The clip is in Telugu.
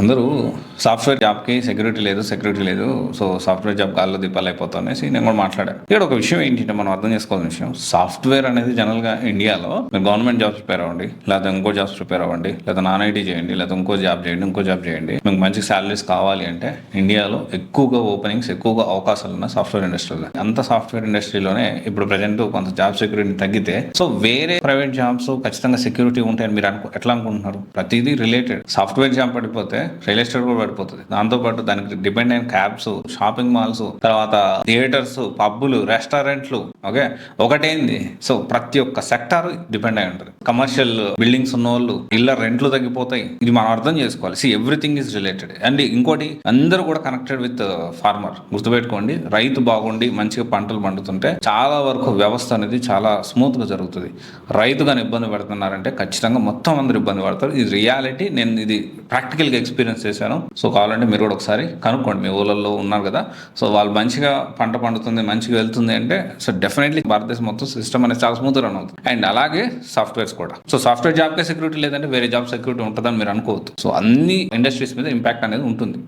అందరూ సాఫ్ట్వేర్ జాబ్కి సెక్యూరిటీ లేదు, సో సాఫ్ట్వేర్ జాబ్ గాల్లో దీపాలు అయిపోతాయనేసి నేను కూడా మాట్లాడాను. ఇక్కడ ఒక విషయం ఏంటంటే మనం అర్థం చేసుకోవాల్సిన విషయం, సాఫ్ట్వేర్ అనేది జనరల్గా ఇండియాలో మీరు గవర్నమెంట్ జాబ్స్ ప్రిపేర్ అవ్వండి, లేదా ఇంకో జాబ్స్ ప్రిపేర్ అవ్వండి, లేదా నాన్ ఐటీ చేయండి, లేదా ఇంకో జాబ్ చేయండి, మీకు మంచి శాలరీస్ కావాలి అంటే ఇండియాలో ఎక్కువగా ఓపెనింగ్స్, ఎక్కువగా అవకాశాలు ఉన్న సాఫ్ట్వేర్ ఇండస్ట్రీలో. అంత సాఫ్ట్వేర్ ఇండస్ట్రీలోనే ఇప్పుడు ప్రజెంట్ కొంత జాబ్ సెక్యూరిటీ తగ్గితే, సో వేరే ప్రైవేట్ జాబ్స్ ఖచ్చితంగా సెక్యూరిటీ ఉంటాయని మీరు ఎట్లా అనుకుంటున్నారు? ప్రతిదీ రిలేటెడ్. సాఫ్ట్వేర్ జాబ్ పడిపోతే రియల్ ఎస్టేట్ కూడా పడిపోతుంది. దాంతోపాటు దానికి డిపెండ్ అయిన క్యాబ్స్, షాపింగ్ మాల్స్, తర్వాత థియేటర్స్, పబ్బులు, రెస్టారెంట్లు, ఓకే ఒకటేంది. సో ప్రతి ఒక్క సెక్టార్ డిపెండ్ అయి ఉంటుంది. కమర్షియల్ బిల్డింగ్స్ ఉన్న వాళ్ళు ఇళ్ళ రెంట్లు తగ్గిపోతాయి. ఇది మనం అర్థం చేసుకోవాలి. Everything is related. అండ్ ఇంకోటి, అందరూ కూడా కనెక్టెడ్ విత్ ఫార్మర్. గుర్తుపెట్టుకోండి, రైతు బాగుండి మంచిగా పంటలు పండుతుంటే చాలా వరకు వ్యవస్థ అనేది చాలా స్మూత్ గా జరుగుతుంది. రైతు కానీ ఇబ్బంది పడుతున్నారంటే ఖచ్చితంగా మొత్తం అందరూ ఇబ్బంది పడతారు. ఇది రియాలిటీ. నేను ఇది ప్రాక్టికల్ గా ఎక్స్పీరియన్స్ చేశాను. సో కావాలంటే మీరు కూడా ఒకసారి కనుక్కోండి. మీ ఊళ్ళల్లో ఉన్నారు కదా, సో వాళ్ళు మంచిగా పంట పండుతుంది, మంచిగా వెళ్తుంది అంటే, సో డెఫినెట్లీ భారతదేశం మొత్తం సిస్టమ్ అనేది చాలా స్మూత్ రన్ అవుతుంది. అండ్ అలాగే సాఫ్ట్వేర్స్ కూడా. సో సాఫ్ట్వేర్ జాబ్కే సెక్యూరిటీ లేదంటే వేరే జాబ్ సెక్యూరిటీ ఉంటుందని మీరు అనుకోవద్దు. సో అన్ని ఇండస్ట్రీస్ మీద ఇంపాక్ట్ అనేది ఉంటుంది.